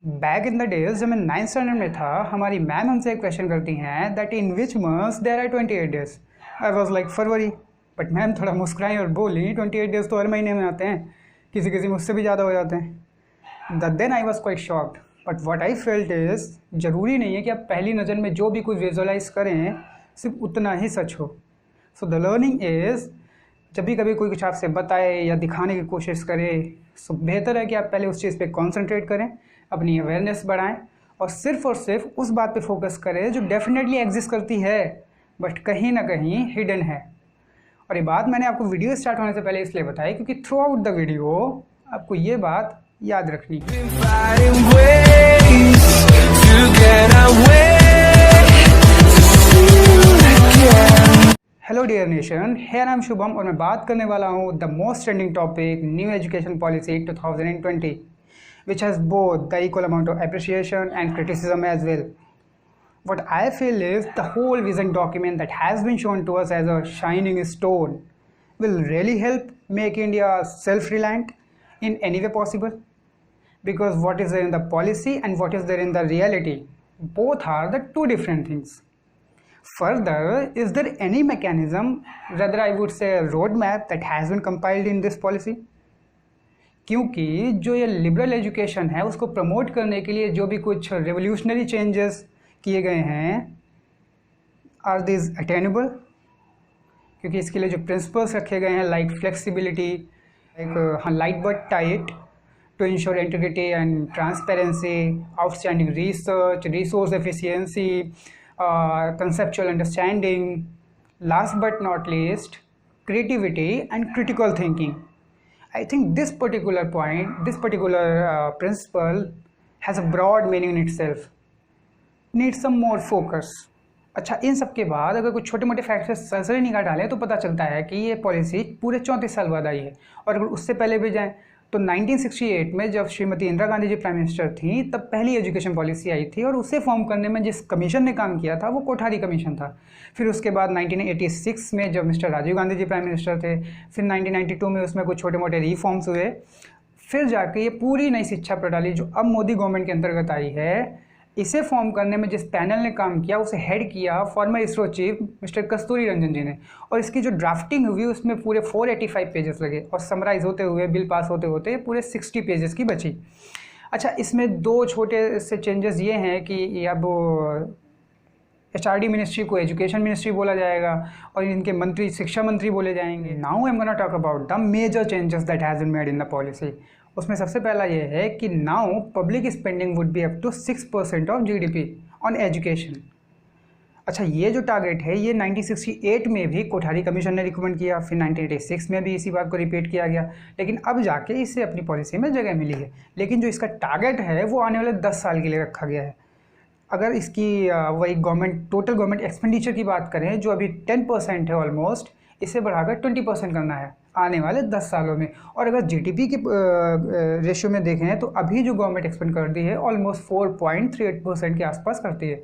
Back in the days जब मैं 9th standard में था, हमारी मैम हमसे एक क्वेश्चन करती हैं that in which months there are 28 days. I was like February. But ma'am थोड़ा मुस्कुराई और बोली 28 डेज तो हर महीने में आते हैं, किसी किसी में उससे भी ज़्यादा हो जाते हैं। Then I was quite shocked. But what I felt is, ज़रूरी नहीं है कि आप पहली नज़र में जो भी कुछ विजुअलाइज करें सिर्फ उतना ही सच हो। सो द लर्निंग इज़, जब भी कभी कोई कुछ आपसे बताए या दिखाने की कोशिश करे, सो बेहतर है कि आप पहले उस चीज़ पे कंसंट्रेट करें, अपनी अवेयरनेस बढ़ाएं और सिर्फ उस बात पे फोकस करें जो डेफिनेटली एग्जिस्ट करती है बट कहीं ना कहीं हिडन है। और ये बात मैंने आपको वीडियो स्टार्ट होने से पहले इसलिए बताई क्योंकि थ्रू आउट द वीडियो आपको ये बात याद रखनी है। Hello dear nation, here I am Shubham और मैं बात करने वाला हूँ the most trending topic new education policy 2020 which has both the equal amount of appreciation and criticism as well. What I feel is the whole vision document that has been shown to us as a shining stone will really help make India self-reliant in any way possible, because what is there in the policy and what is there in the reality, both are the two different things. Further, is there any mechanism, rather I would say a roadmap, that has been compiled in this policy? क्योंकि जो ये liberal education है उसको promote करने के लिए जो भी कुछ रेवोल्यूशनरी चेंजेस किए गए हैं, आर दिस अटेनेबल? क्योंकि इसके लिए जो प्रिंसिपल्स रखे गए हैं like flexibility, light but tight to ensure integrity and transparency, outstanding research, resource efficiency, conceptual understanding, last but not least, creativity and critical thinking. I think this particular point, this particular principle has a broad meaning in itself, needs some more focus. अच्छा, इन सब के बाद अगर कुछ छोटे मोटे factors सरसरी निगाह डालें तो पता चलता है कि ये पॉलिसी पूरे 34 साल बाद आई है। और अगर उससे पहले भी जाएं तो 1968 में जब श्रीमती इंदिरा गांधी जी प्राइम मिनिस्टर थी तब पहली एजुकेशन पॉलिसी आई थी और उसे फॉर्म करने में जिस कमीशन ने काम किया था वो कोठारी कमीशन था। फिर उसके बाद 1986 में जब mister Rajiv Gandhi ji prime minister थे, फिर 1992 में उसमें कुछ छोटे मोटे रिफॉर्म्स हुए, फिर जाके ये पूरी नई शिक्षा प्रणाली जो अब मोदी गवर्नमेंट के अंतर्गत आई है, इसे फॉर्म करने में जिस पैनल ने काम किया उसे हेड किया फॉर्मर इसरो चीफ मिस्टर कस्तूरी रंजन जी ने। और इसकी जो ड्राफ्टिंग हुई उसमें पूरे 485 पेजेस लगे और समराइज होते हुए बिल पास होते होते पूरे 60 पेजेस की बची। अच्छा, इसमें दो छोटे से चेंजेस ये हैं कि अब HRD मिनिस्ट्री को एजुकेशन मिनिस्ट्री बोला जाएगा और इनके मंत्री शिक्षा मंत्री बोले जाएंगे। Now I am gonna talk about the major changes that has been made in the policy. उसमें सबसे पहला ये है कि now public spending would be up to 6% of GDP on education. अच्छा, ये जो टारगेट है ये 1968 में भी कोठारी कमीशन ने रिकमेंड किया, फिर 1986 में भी इसी बात को रिपीट किया गया, लेकिन अब जाके इसे अपनी पॉलिसी में जगह मिली है। लेकिन जो इसका टारगेट है वो आने वाले 10 साल के लिए रखा गया है। अगर इसकी वही गवर्नमेंट टोटल गवर्नमेंट एक्सपेंडिचर की बात करें जो अभी 10% है ऑलमोस्ट, इसे बढ़ाकर 20% करना है आने वाले 10 सालों में। और अगर GDP के रेशियो में देखें तो अभी जो गवर्नमेंट एक्सपेंड करती है ऑलमोस्ट 4.38% के आसपास करती है।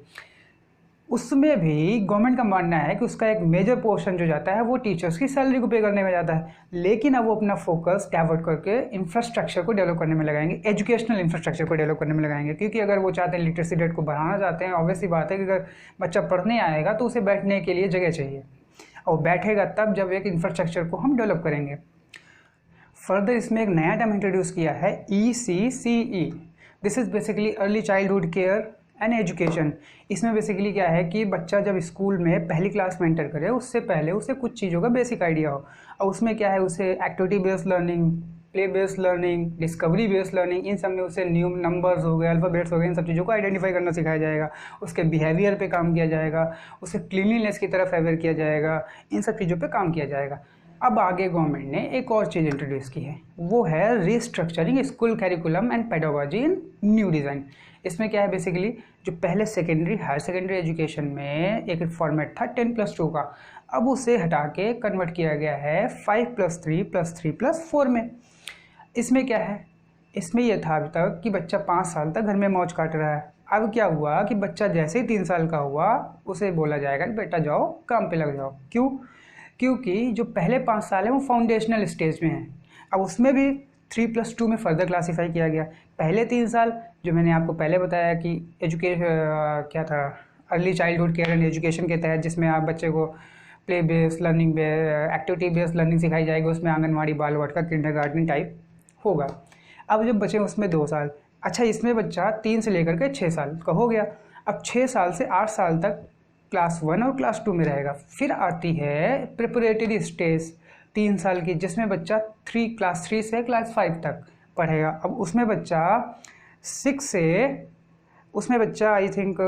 उसमें भी गवर्नमेंट का मानना है कि उसका एक मेजर पोर्शन जो जाता है वो टीचर्स की सैलरी को पे करने में जाता है, लेकिन अब वो अपना फोकस डाइवर्ट करके इंफ्रास्ट्रक्चर को डेवलप करने में लगाएंगे, एजुकेशनल इंफ्रास्ट्रक्चर को डेवलप करने में लगाएंगे। क्योंकि अगर वो चाहते हैं लिटरेसी रेट को बढ़ाना चाहते हैं, ऑब्वियसली बात है कि अगर बच्चा पढ़ने आएगा तो उसे बैठने के लिए जगह चाहिए और बैठेगा तब जब एक इंफ्रास्ट्रक्चर को हम डेवलप करेंगे। फर्दर इसमें एक नया टर्म इंट्रोड्यूस किया है ECCE। This is basically early childhood care and education. इसमें बेसिकली क्या है कि बच्चा जब स्कूल में पहली क्लास में एंटर करे उससे पहले उसे कुछ चीज़ों का बेसिक आइडिया हो। और उसमें क्या है, उसे activity based learning, play based learning, discovery based learning, इन सब में उसे न्यू नंबर्स हो गए, अल्फ़ाबेट्स हो गए, इन सब चीज़ों को आइडेंटिफाई करना सिखाया जाएगा। उसके बिहेवियर पे काम किया जाएगा, उसे क्लीनलीनेस की तरफ अवेयर किया जाएगा, इन सब चीज़ों पे काम किया जाएगा। अब आगे गवर्नमेंट ने एक और चीज़ इंट्रोड्यूस की है, वो है restructuring school curriculum and pedagogy in new design. इसमें क्या है, बेसिकली जो पहले सेकेंडरी हायर सेकेंडरी एजुकेशन में एक फॉर्मेट था 10+2 का, अब उसे हटा के कन्वर्ट किया गया है 5+3+3+4 में। इसमें क्या है, इसमें यह था अभी तक कि बच्चा 5 साल तक घर में मौज काट रहा है। अब क्या हुआ कि बच्चा जैसे ही 3 साल का हुआ उसे बोला जाएगा कि बेटा जाओ काम पे लग जाओ। क्यों? क्योंकि जो पहले 5 साल है वो फाउंडेशनल स्टेज में है। अब उसमें भी 3+2 में फर्दर क्लासीफाई किया गया। पहले 3 साल जो मैंने आपको पहले बताया कि क्या था, early childhood care and education के तहत, जिसमें आप बच्चे को play based learning activity based learning सिखाई जाएगी, उसमें आंगनवाड़ी, बाल वाटिका, किंडरगार्टन टाइप होगा। अब जब बचे उसमें 2 साल, अच्छा इसमें बच्चा 3 से लेकर के 6 साल का हो गया। अब 6 साल से 8 साल तक क्लास 1 और क्लास 2 में रहेगा। फिर आती है प्रिपरेटरी स्टेज 3 साल की, जिसमें बच्चा क्लास 3 से क्लास 5 तक पढ़ेगा। अब उसमें बच्चा आई थिंक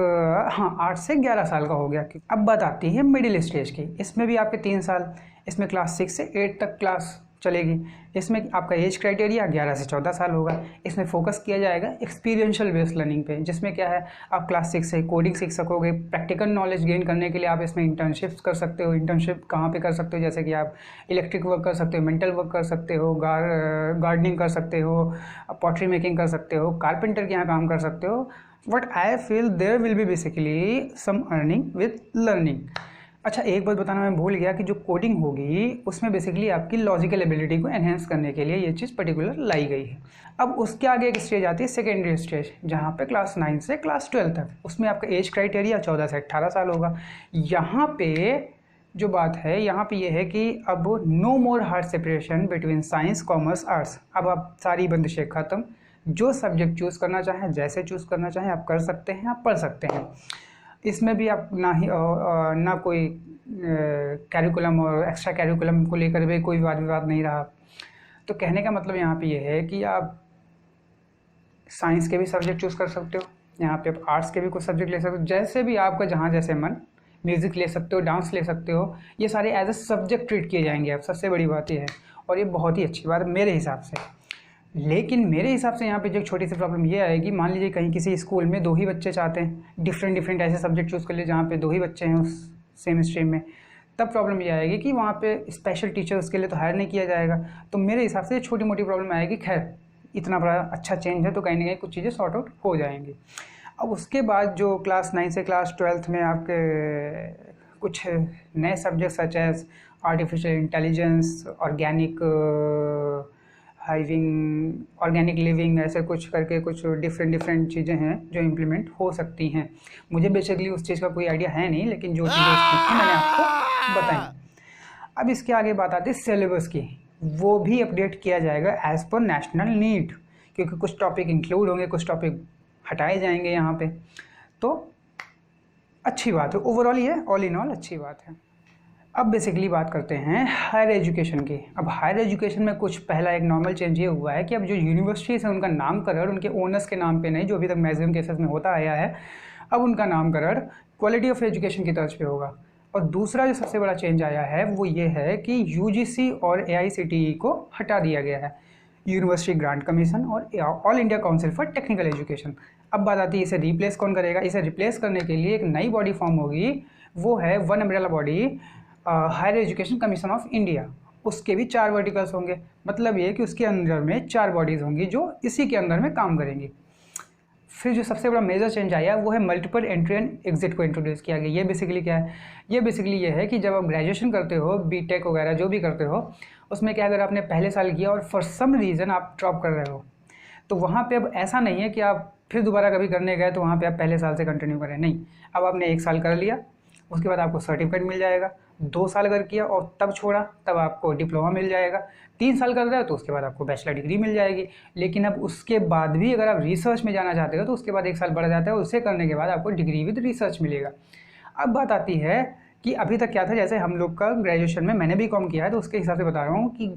हाँ 8 से 11 साल का हो गया। अब बात आती है मिडिल स्टेज की। इसमें भी आपके 3 साल, इसमें क्लास 6 से 8 तक क्लास चलेगी। इसमें आपका एज क्राइटेरिया 11 से 14 साल होगा। इसमें फोकस किया जाएगा एक्सपीरियंशियल बेस्ड लर्निंग पे, जिसमें क्या है, आप क्लास 6 से कोडिंग सीख सकोगे। प्रैक्टिकल नॉलेज गेन करने के लिए आप इसमें इंटर्नशिप्स कर सकते हो। इंटर्नशिप कहाँ पे कर सकते हो, जैसे कि आप इलेक्ट्रिक वर्क कर सकते हो, मेंटल वर्क कर सकते हो, गार्डनिंग कर सकते हो, पॉटरी मेकिंग कर सकते हो, कारपेंटर के यहाँ काम कर सकते हो। What I feel there will be basically some earning with learning। अच्छा एक बात बताना मैं भूल गया कि जो कोडिंग होगी उसमें बेसिकली आपकी लॉजिकल एबिलिटी को एनहेंस करने के लिए ये चीज़ पर्टिकुलर लाई गई है। अब उसके आगे एक स्टेज आती है सेकेंडरी स्टेज, जहाँ पे क्लास 9 से क्लास 12 तक, उसमें आपका एज क्राइटेरिया 14 से 18 साल होगा। यहाँ पे जो बात है, यहाँ पे ये है कि अब no more hard separation between science, commerce, arts. अब आप सारी बंदिशें खत्म, जो सब्जेक्ट चूज़ करना चाहें, जैसे चूज़ करना चाहें आप कर सकते हैं, आप पढ़ सकते हैं। इसमें भी आप ना कोई कैरिकुलम और एक्स्ट्रा कैरिकुलम को लेकर भी कोई वाद विवाद नहीं रहा। तो कहने का मतलब यहाँ पे ये है कि आप साइंस के भी सब्जेक्ट चूज़ कर सकते हो, यहाँ पे आप आर्ट्स के भी कुछ सब्जेक्ट ले सकते हो, जैसे भी आपका जहाँ जैसे मन। म्यूज़िक ले सकते हो, डांस ले सकते हो, ये सारे एज ए सब्जेक्ट ट्रीट किए जाएंगे। अब सबसे बड़ी बात ये है, और ये बहुत ही अच्छी बात है मेरे हिसाब से। लेकिन मेरे हिसाब से यहाँ पे जो एक छोटी सी प्रॉब्लम ये आएगी, मान लीजिए कहीं किसी स्कूल में 2 ही बच्चे चाहते हैं, डिफरेंट ऐसे सब्जेक्ट चूज़ कर लिए जहाँ पे 2 ही बच्चे हैं उस सेम स्ट्रीम में, तब प्रॉब्लम ये आएगी कि वहाँ पे स्पेशल टीचर उसके लिए तो हायर नहीं किया जाएगा। तो मेरे हिसाब से छोटी मोटी प्रॉब्लम आएगी। खैर इतना बड़ा अच्छा चेंज है तो कहीं ना कहीं कुछ चीज़ें सॉर्ट आउट हो जाएंगी। अब उसके बाद जो क्लास 9 से क्लास 12 में आपके कुछ नए subject such as artificial intelligence, organic living, ऐसे कुछ करके कुछ डिफरेंट चीज़ें हैं जो इम्प्लीमेंट हो सकती हैं। मुझे बेसिकली उस चीज़ का कोई आइडिया है नहीं, लेकिन जो चीज़ें उसमें मैंने आपको बताई। अब इसके आगे बात आती है सिलेबस की। वो भी अपडेट किया जाएगा एज़ पर नेशनल नीड, क्योंकि कुछ टॉपिक इंक्लूड होंगे, कुछ टॉपिक हटाए जाएंगे यहाँ पे। तो अच्छी बात है, ओवरऑल ये ऑल इन ऑल अच्छी बात है। अब बेसिकली बात करते हैं हायर एजुकेशन की। अब हायर एजुकेशन में कुछ पहला एक नॉर्मल चेंज ये हुआ है कि अब जो यूनिवर्सिटीज़ हैं उनका नामकरण उनके ओनर्स के नाम पे नहीं, जो अभी तक मैक्सिमम केसेस में होता आया है, अब उनका नामकरण क्वालिटी ऑफ एजुकेशन की तर्ज पे होगा। और दूसरा जो सबसे बड़ा चेंज आया है वो ये है कि यूजीसी और AICTE को हटा दिया गया है, यूनिवर्सिटी ग्रांट कमीशन और all India council for technical education. अब बात आती है इसे रिप्लेस कौन करेगा। इसे रिप्लेस करने के लिए एक नई बॉडी फॉर्म होगी, वो है one umbrella body, higher education commission of India. उसके भी 4 वर्टिकल्स होंगे, मतलब ये कि उसके अंदर में 4 बॉडीज़ होंगी जो इसी के अंदर में काम करेंगी। फिर जो सबसे बड़ा मेजर चेंज आया वो है मल्टीपल एंट्री एंड एग्जिट को इंट्रोड्यूस किया गया। ये बेसिकली क्या है, ये बेसिकली ये है कि जब आप ग्रेजुएशन करते हो, बीटेक वगैरह जो भी करते हो, उसमें क्या, अगर आपने पहले साल किया और फॉर सम रीज़न आप ड्रॉप कर रहे हो, तो वहाँ पे अब ऐसा नहीं है कि आप फिर दोबारा कभी करने गए तो वहाँ पे आप पहले साल से कंटिन्यू करें, नहीं। अब आपने 1 साल कर लिया, उसके बाद आपको सर्टिफिकेट मिल जाएगा। 2 साल अगर किया और तब छोड़ा तब आपको डिप्लोमा मिल जाएगा। 3 साल कर रहे हो तो उसके बाद आपको बैचलर डिग्री मिल जाएगी। लेकिन अब उसके बाद भी अगर आप रिसर्च में जाना चाहते हो तो उसके बाद 1 साल बढ़ जाता है, उसे करने के बाद आपको डिग्री विद रिसर्च मिलेगा। अब बात आती है कि अभी तक क्या था, जैसे हम लोग का ग्रेजुएशन में मैंने भी कॉम किया है तो उसके हिसाब से बता रहा हूँ कि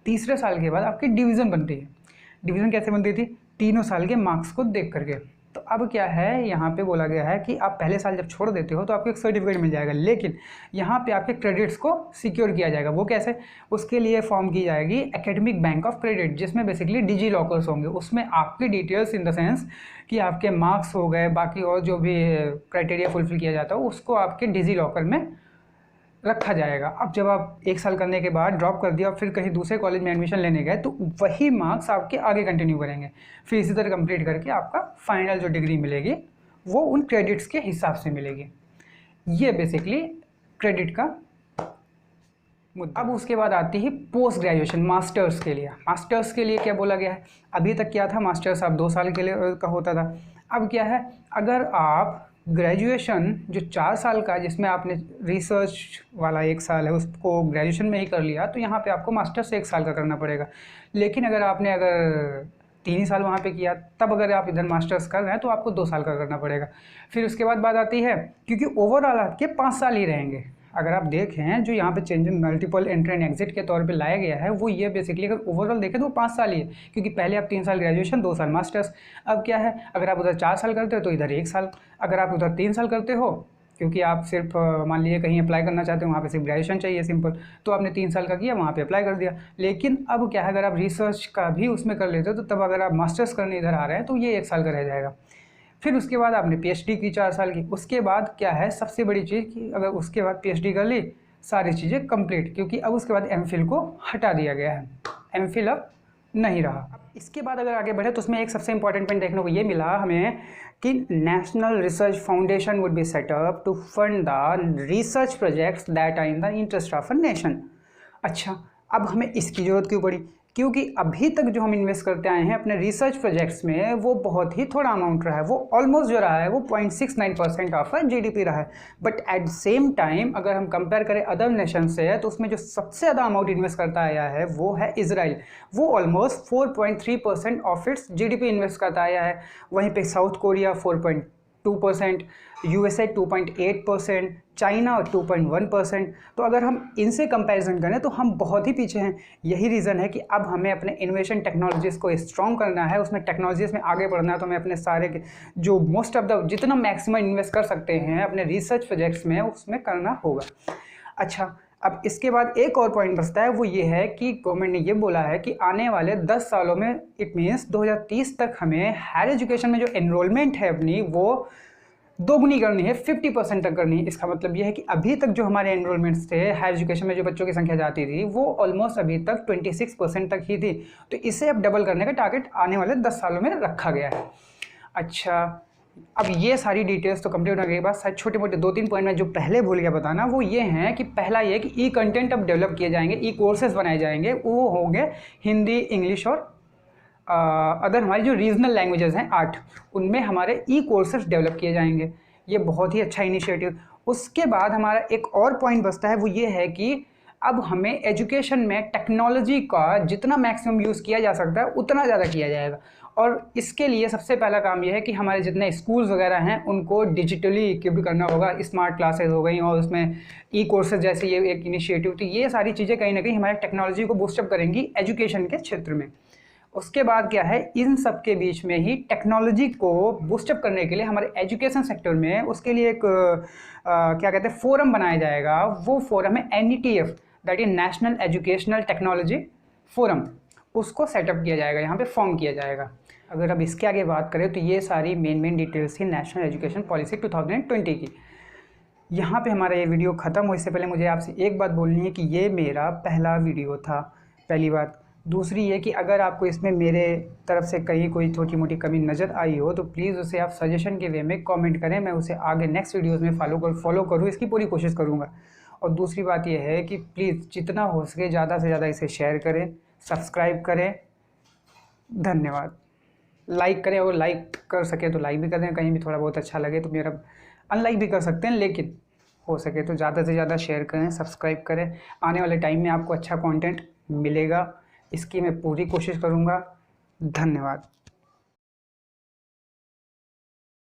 तीसरे साल के बाद आपकी डिवीज़न बनती है। डिवीज़न कैसे बनती थी, तीनों साल के मार्क्स को देख करके। तो अब क्या है, यहाँ पे बोला गया है कि आप पहले साल जब छोड़ देते हो तो आपको एक सर्टिफिकेट मिल जाएगा, लेकिन यहाँ पे आपके क्रेडिट्स को सिक्योर किया जाएगा। वो कैसे, उसके लिए फॉर्म की जाएगी एकेडमिक बैंक ऑफ क्रेडिट, जिसमें बेसिकली डिजी लॉकर्स होंगे। उसमें आपकी डिटेल्स इन द सेंस कि आपके मार्क्स हो गए, बाकी और जो भी क्राइटेरिया फुलफिल किया जाता है उसको आपके डिजी लॉकर में रखा जाएगा। अब जब आप 1 साल करने के बाद ड्रॉप कर दिया और फिर कहीं दूसरे कॉलेज में एडमिशन लेने गए तो वही मार्क्स आपके आगे कंटिन्यू करेंगे, फिर इसी तरह कंप्लीट करके आपका फाइनल जो डिग्री मिलेगी वो उन क्रेडिट्स के हिसाब से मिलेगी। ये बेसिकली क्रेडिट का मुद्दा। अब उसके बाद आती है पोस्ट ग्रेजुएशन, मास्टर्स के लिए। मास्टर्स के लिए क्या बोला गया है, अभी तक क्या था, मास्टर्स आप 2 साल के लिए का होता था। अब क्या है, अगर आप ग्रेजुएशन जो 4 साल का, जिसमें आपने रिसर्च वाला 1 साल है उसको ग्रेजुएशन में ही कर लिया, तो यहाँ पे आपको मास्टर्स 1 साल का करना पड़ेगा। लेकिन अगर 3 ही साल वहाँ पे किया, तब अगर आप इधर मास्टर्स कर रहे हैं तो आपको 2 साल का करना पड़ेगा। फिर उसके बाद बात आती है, क्योंकि ओवरऑल आपके 5 साल ही रहेंगे। अगर आप देखें जो यहाँ पे change in multiple entry and exit के तौर पे लाया गया है, वो ये बेसिकली अगर ओवरऑल देखें तो 5 साल ही है, क्योंकि पहले आप 3 साल ग्रेजुएशन, 2 साल मास्टर्स। अब क्या है, अगर आप उधर 4 साल करते हो तो इधर 1 साल, अगर आप उधर 3 साल करते हो, क्योंकि आप सिर्फ मान लीजिए कहीं अप्लाई करना चाहते हो, वहाँ पे सिर्फ ग्रेजुएशन चाहिए सिंपल, तो आपने 3 साल का किया, वहाँ पे अप्लाई कर दिया। लेकिन अब क्या है, अगर आप रिसर्च का भी उसमें कर लेते हो, तो तब अगर आप मास्टर्स करने इधर आ रहे हैं तो ये 1 साल का रह जाएगा। फिर उसके बाद आपने पीएचडी की 4 साल की। उसके बाद क्या है, सबसे बड़ी चीज़ कि अगर उसके बाद पीएचडी कर ली, सारी चीज़ें कंप्लीट, क्योंकि अब उसके बाद एमफिल को हटा दिया गया है, एमफिल अब नहीं रहा। अब इसके बाद अगर आगे बढ़े तो उसमें एक सबसे इंपॉर्टेंट पॉइंट देखने को ये मिला हमें कि national research foundation would be set up to fund the research projects that are in the interest of a nation. अच्छा, अब हमें इसकी ज़रूरत क्यों पड़ी, क्योंकि अभी तक जो हम इन्वेस्ट करते आए हैं अपने रिसर्च प्रोजेक्ट्स में, वो बहुत ही थोड़ा अमाउंट रहा है। वो ऑलमोस्ट जो रहा है वो 0.69% ऑफ जीडीपी रहा है। बट एट सेम टाइम अगर हम कंपेयर करें अदर नेशन से, तो उसमें जो सबसे ज़्यादा अमाउंट इन्वेस्ट करता आया है वो है इजराइल। वो almost 4.3% of its GDP invest करता आया है। वहीं पे साउथ कोरिया 4.2%, यूएसए 2.8%, चाइना 2.1%। तो अगर हम इनसे कंपैरिजन करें तो हम बहुत ही पीछे हैं। यही रीज़न है कि अब हमें अपने इनोवेशन टेक्नोलॉजीज़ को स्ट्रॉन्ग करना है, उसमें टेक्नोलॉजीज़ में आगे बढ़ना है। तो हमें अपने सारे जो मोस्ट ऑफ द जितना मैक्सिमम इन्वेस्ट कर सकते हैं अपने रिसर्च प्रोजेक्ट्स में, उसमें करना होगा। अच्छा, अब इसके बाद एक और पॉइंट बचता है, वो ये है कि गवर्नमेंट ने ये बोला है कि आने वाले 10 सालों में, इट मीन्स 2030 तक, हमें हायर एजुकेशन में जो एनरोलमेंट है अपनी, वो दोगुनी करनी है, 50% तक करनी है। इसका मतलब ये है कि अभी तक जो हमारे एनरोलमेंट्स थे हायर एजुकेशन में, जो बच्चों की संख्या जाती थी, वो ऑलमोस्ट अभी तक 26% तक ही थी। तो इसे अब डबल करने का टारगेट आने वाले 10 सालों में रखा गया है। अच्छा, अब ये सारी डिटेल्स तो कंप्लीट होने के बाद शायद छोटे मोटे 2-3 पॉइंट में जो पहले भूल गया बताना, वो ये हैं कि पहला ये कि ई कंटेंट अब डेवलप किए जाएंगे, ई कोर्सेज बनाए जाएंगे। वो होंगे हिंदी, इंग्लिश और अदर हमारी जो रीजनल लैंग्वेजेस हैं 8, उनमें हमारे ई कोर्सेज डेवलप किए जाएंगे। ये बहुत ही अच्छा इनिशिएटिव। उसके बाद हमारा एक और पॉइंट बचता है, वो ये है कि अब हमें एजुकेशन में टेक्नोलॉजी का जितना मैक्सिमम यूज़ किया जा सकता है उतना ज़्यादा किया जाएगा। और इसके लिए सबसे पहला काम यह है कि हमारे जितने स्कूल्स वगैरह हैं उनको डिजिटली इक्विप करना होगा। स्मार्ट क्लासेस हो गई और उसमें ई कोर्सेज जैसे ये एक इनिशिएटिव। तो ये सारी चीज़ें कहीं ना कहीं हमारे टेक्नोलॉजी को बूस्टअप करेंगी एजुकेशन के क्षेत्र में। उसके बाद क्या है, इन सब के बीच में ही टेक्नोलॉजी को बूस्टअप करने के लिए हमारे एजुकेशन सेक्टर में उसके लिए एक क्या कहते हैं, फोरम बनाया जाएगा। वो फोरम है NETF, that is national educational technology forum. उसको सेटअप किया जाएगा, यहाँ पे फॉर्म किया जाएगा। अगर अब इसके आगे बात करें तो ये सारी मेन डिटेल्स थी नेशनल एजुकेशन पॉलिसी 2020 की। यहाँ पे हमारा ये वीडियो ख़त्म हो, इससे पहले मुझे आपसे एक बात बोलनी है कि ये मेरा पहला वीडियो था, पहली बात। दूसरी ये कि अगर आपको इसमें मेरे तरफ से कहीं कोई छोटी मोटी कमी नज़र आई हो तो प्लीज़ उसे आप सजेशन के वे में कमेंट करें, मैं उसे आगे नेक्स्ट वीडियोस में फॉलो करूँ, इसकी पूरी कोशिश करूँगा। और दूसरी बात यह है कि प्लीज़ जितना हो सके ज़्यादा से ज़्यादा इसे शेयर करें, सब्सक्राइब करें। धन्यवाद। लाइक करें, और लाइक कर सके तो लाइक भी कर दें, कहीं भी थोड़ा बहुत अच्छा लगे तो मेरा अनलाइक भी कर सकते हैं, लेकिन हो सके तो ज़्यादा से ज़्यादा शेयर करें, सब्सक्राइब करें। आने वाले टाइम में आपको अच्छा कंटेंट मिलेगा, इसकी मैं पूरी कोशिश करूँगा। धन्यवाद।